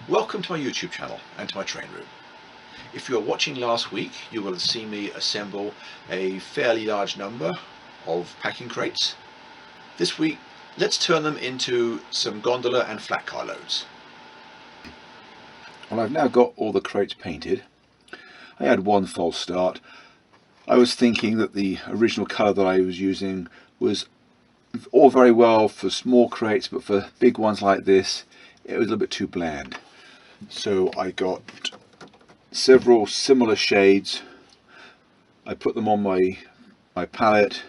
Welcome to my YouTube channel and to my train room. If you were watching last week, you will have seen me assemble a fairly large number of packing crates. This week, let's turn them into some gondola and flat car loads. Well, I've now got all the crates painted. I had one false start. I was thinking that the original colour that I was using was all very well for small crates, but for big ones like this, it was a little bit too bland. So I got several similar shades. I put them on my palette.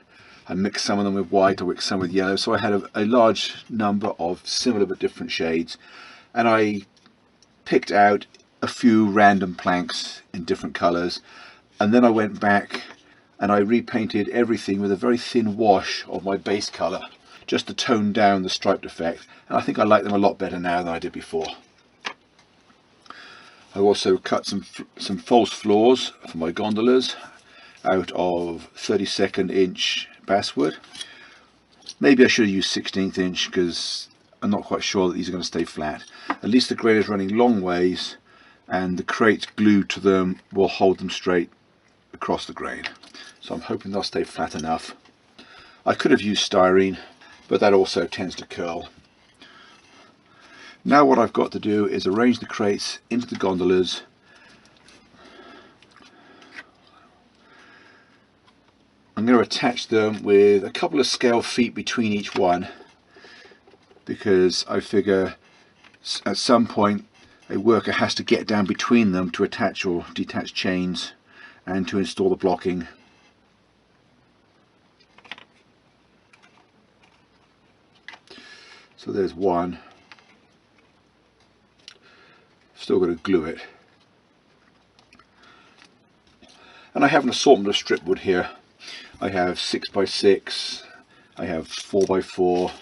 I mixed some of them with white, I mixed some with yellow, so I had a large number of similar but different shades, and I picked out a few random planks in different colours, and then I went back and I repainted everything with a very thin wash of my base colour, just to tone down the striped effect, and I think I like them a lot better now than I did before. I also cut some false floors for my gondolas out of 32nd inch basswood. Maybe I should have used 16th inch because I'm not quite sure that these are going to stay flat. At least the grain is running long ways, and the crates glued to them will hold them straight across the grain. So I'm hoping they'll stay flat enough. I could have used styrene, but that also tends to curl. Now what I've got to do is arrange the crates into the gondolas. I'm going to attach them with a couple of scale feet between each one, because I figure at some point a worker has to get down between them to attach or detach chains and to install the blocking. So there's one. Still got to glue it. And I have an assortment of strip wood here. I have 6x6, I have 4x4,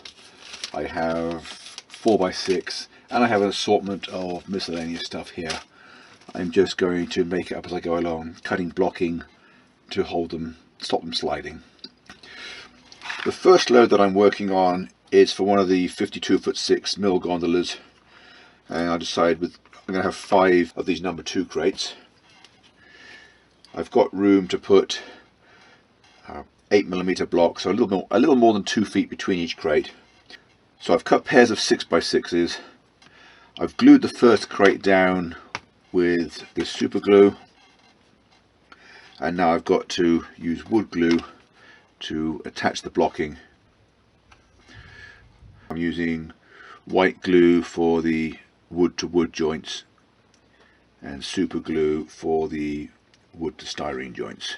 I have 4x6, and I have an assortment of miscellaneous stuff here. I'm just going to make it up as I go along, cutting blocking to hold them, stop them sliding. The first load that I'm working on is for one of the 52'6" mill gondolas, and I decided I'm going to have 5 of these number 2 crates. I've got room to put 8mm blocks, so a little more than 2 feet between each crate. So I've cut pairs of 6x6s. I've glued the first crate down with this super glue, and now I've got to use wood glue to attach the blocking. I'm using white glue for the wood to wood joints and super glue for the wood to styrene joints.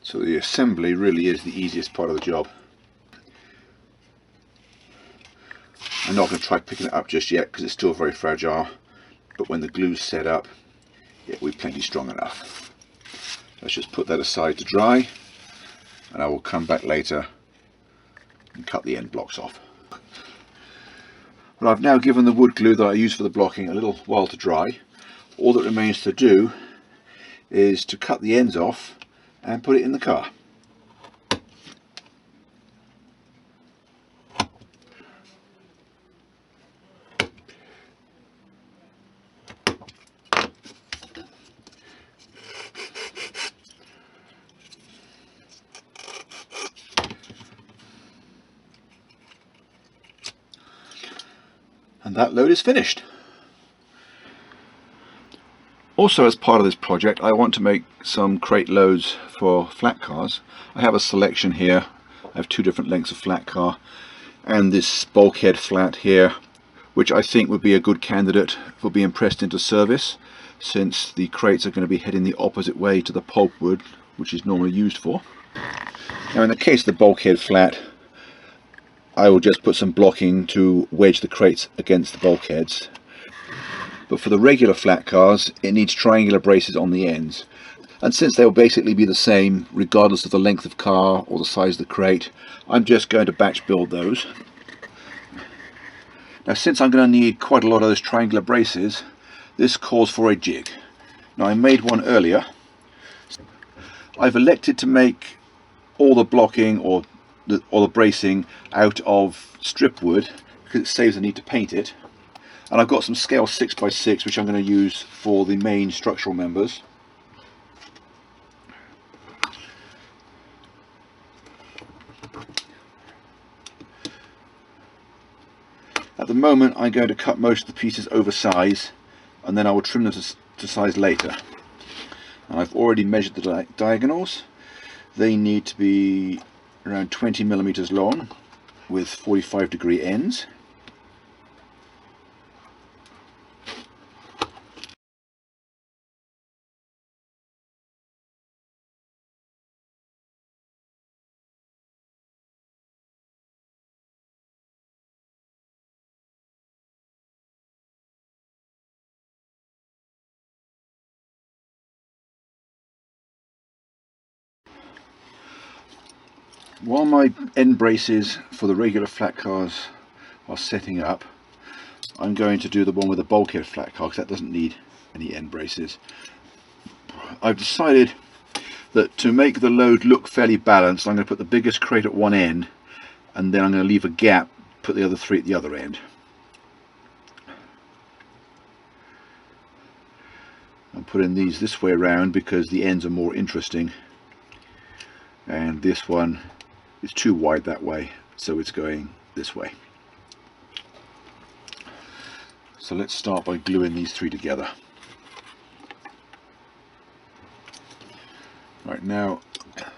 So the assembly really is the easiest part of the job. I'm not going to try picking it up just yet because it's still very fragile, but when the glue's set up, it will be plenty strong enough. Let's just put that aside to dry, and I will come back later and cut the end blocks off. Well, I've now given the wood glue that I use for the blocking a little while to dry. All that remains to do is to cut the ends off and put it in the car. And that load is finished. Also, as part of this project, I want to make some crate loads for flat cars. I have a selection here. I have 2 different lengths of flat car and this bulkhead flat here, which I think would be a good candidate for being pressed into service, since the crates are going to be heading the opposite way to the pulpwood, which is normally used for. Now in the case of the bulkhead flat, I will just put some blocking to wedge the crates against the bulkheads. but for the regular flat cars it needs triangular braces on the ends. And since they'll basically be the same regardless of the length of car or the size of the crate, I'm just going to batch build those. Now since I'm going to need quite a lot of those triangular braces, this calls for a jig. Now I made one earlier. I've elected to make all the blocking or the bracing out of strip wood because it saves the need to paint it. And I've got some scale 6x6 which I'm going to use for the main structural members. At the moment I'm going to cut most of the pieces over size and then I will trim them to size later. And I've already measured the diagonals. They need to be around 20 millimeters long with 45-degree ends. While my end braces for the regular flat cars are setting up, I'm going to do the one with the bulkhead flat car because that doesn't need any end braces. I've decided that to make the load look fairly balanced, I'm going to put the biggest crate at one end and then I'm going to leave a gap, put the other three at the other end. I'm putting these this way around because the ends are more interesting, and this one is too wide that way, so it's going this way. So let's start by gluing these three together. Right, now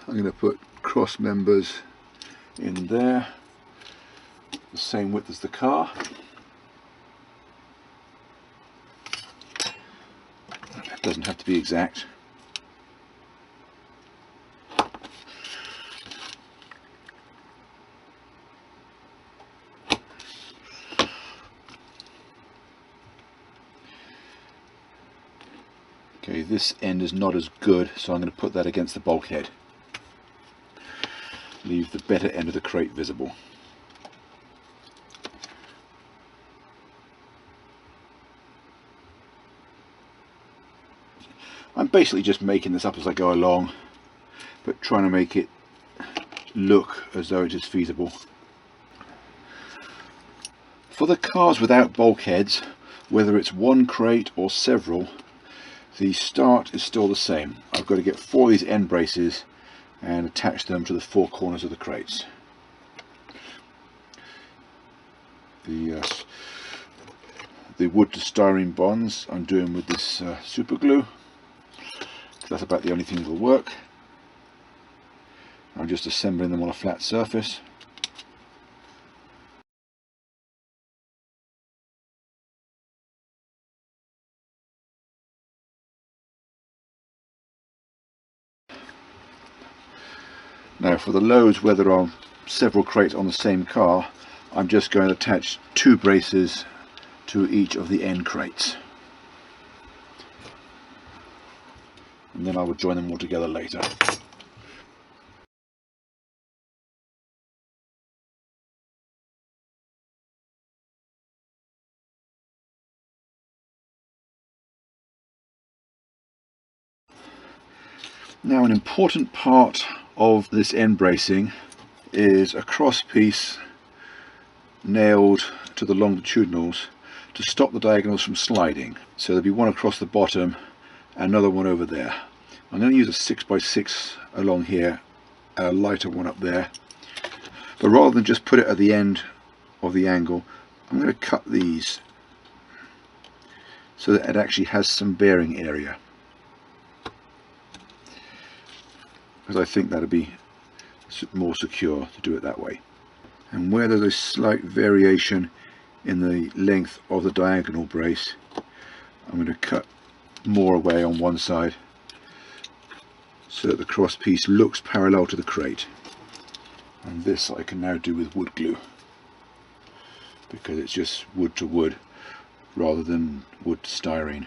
I'm going to put cross members in there, the same width as the car. It doesn't have to be exact. Okay, this end is not as good, so I'm going to put that against the bulkhead. Leave the better end of the crate visible. I'm basically just making this up as I go along, but trying to make it look as though it is feasible. For the cars without bulkheads, whether it's one crate or several, the start is still the same. I've got to get 4 of these end braces and attach them to the 4 corners of the crates. The wood to styrene bonds I'm doing with this super glue. That's about the only thing that will work. I'm just assembling them on a flat surface. Now for the loads where there are several crates on the same car, I'm just going to attach 2 braces to each of the end crates. And then I will join them all together later. Now an important part of this end bracing is a cross piece nailed to the longitudinals to stop the diagonals from sliding. So there'll be one across the bottom and another one over there. I'm going to use a 6x6 along here and a lighter one up there, but rather than just put it at the end of the angle, I'm going to cut these so that it actually has some bearing area, because I think that'll be more secure to do it that way. And where there's a slight variation in the length of the diagonal brace, I'm going to cut more away on one side so that the cross piece looks parallel to the crate. And this I can now do with wood glue, because it's just wood to wood rather than wood styrene.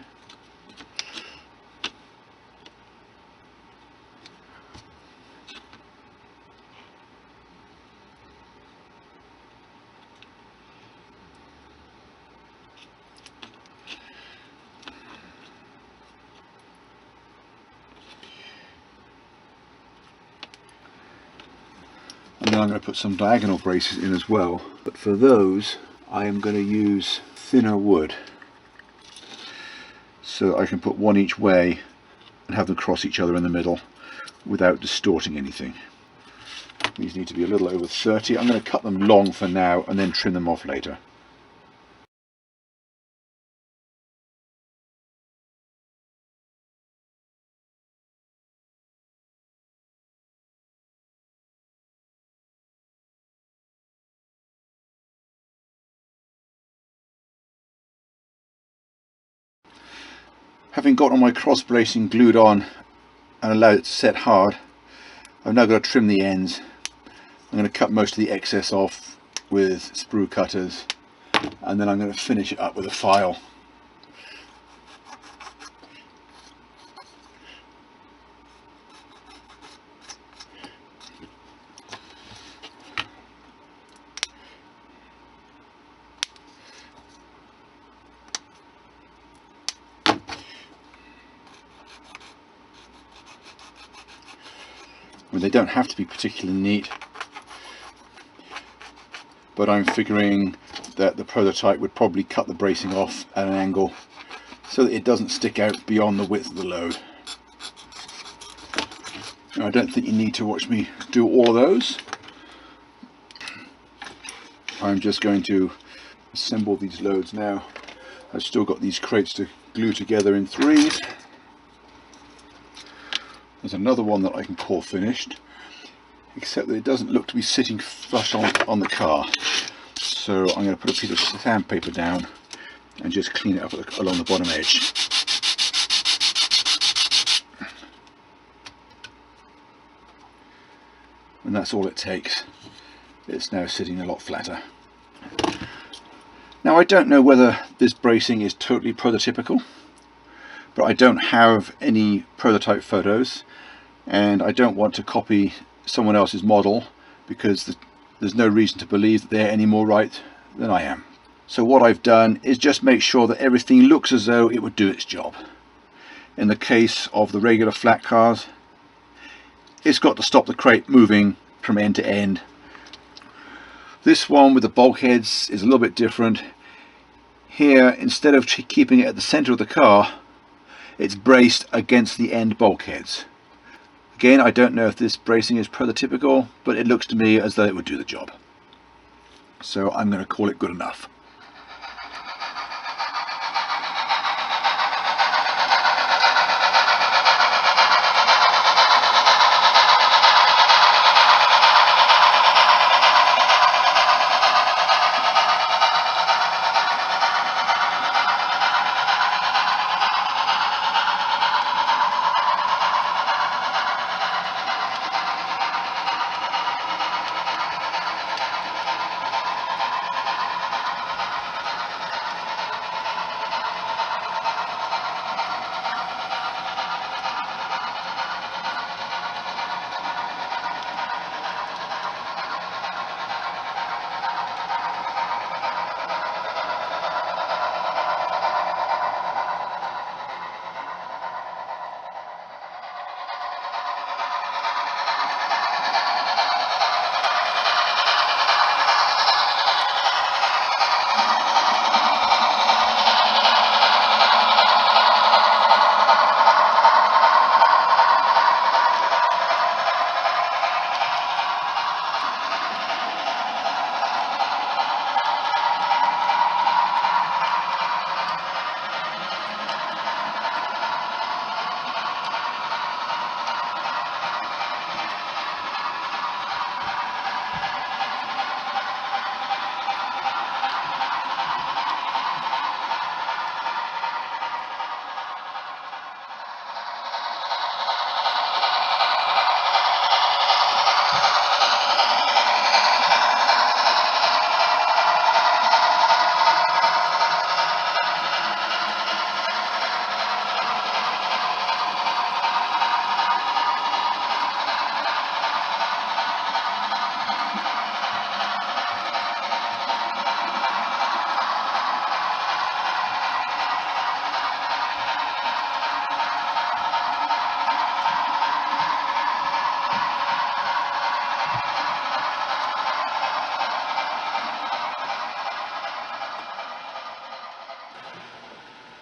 And then I'm going to put some diagonal braces in as well, but for those I am going to use thinner wood so that I can put one each way and have them cross each other in the middle without distorting anything. These need to be a little over 30. I'm going to cut them long for now and then trim them off later. Having got all my cross bracing glued on and allowed it to set hard, I've now got to trim the ends. I'm going to cut most of the excess off with sprue cutters, and then I'm going to finish it up with a file. I mean, they don't have to be particularly neat, but I'm figuring that the prototype would probably cut the bracing off at an angle so that it doesn't stick out beyond the width of the load. Now, I don't think you need to watch me do all of those. I'm just going to assemble these loads now. I've still got these crates to glue together in threes. There's another one that I can call finished, except that it doesn't look to be sitting flush on the car. So I'm going to put a piece of sandpaper down and just clean it up along the bottom edge. And that's all it takes. It's now sitting a lot flatter. Now, I don't know whether this bracing is totally prototypical, but I don't have any prototype photos, and I don't want to copy someone else's model because there's no reason to believe that they're any more right than I am. So what I've done is just make sure that everything looks as though it would do its job. In the case of the regular flat cars, it's got to stop the crate moving from end to end. This one with the bulkheads is a little bit different. Here, instead of keeping it at the center of the car, it's braced against the end bulkheads. Again, I don't know if this bracing is prototypical, but it looks to me as though it would do the job. So I'm going to call it good enough.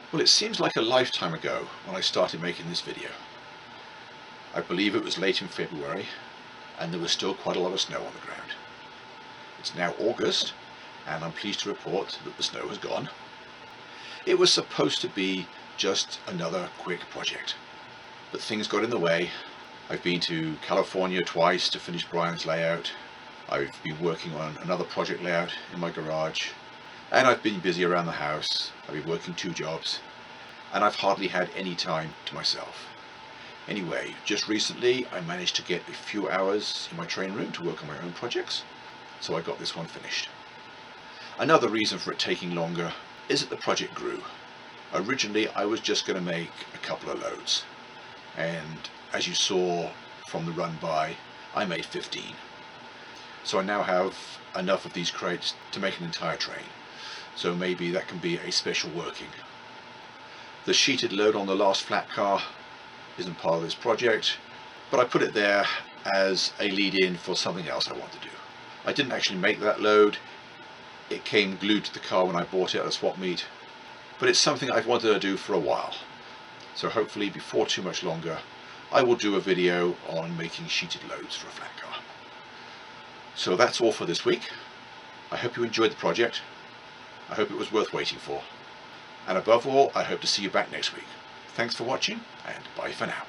Well, it seems like a lifetime ago when I started making this video. I believe it was late in February and there was still quite a lot of snow on the ground. It's now August and I'm pleased to report that the snow has gone. It was supposed to be just another quick project, but things got in the way. I've been to California twice to finish Brian's layout. I've been working on another project layout in my garage, and I've been busy around the house. I've been working 2 jobs, and I've hardly had any time to myself. Anyway, just recently I managed to get a few hours in my train room to work on my own projects, so I got this one finished. Another reason for it taking longer is that the project grew. Originally I was just going to make a couple of loads, and as you saw from the run by, I made 15. So I now have enough of these crates to make an entire train, so maybe that can be a special working. The sheeted load on the last flat car isn't part of this project, but I put it there as a lead-in for something else I want to do. I didn't actually make that load, it came glued to the car when I bought it at a swap meet, but it's something I've wanted to do for a while, so hopefully before too much longer I will do a video on making sheeted loads for a flat car. So that's all for this week. I hope you enjoyed the project. I hope it was worth waiting for. And above all, I hope to see you back next week. Thanks for watching, and bye for now.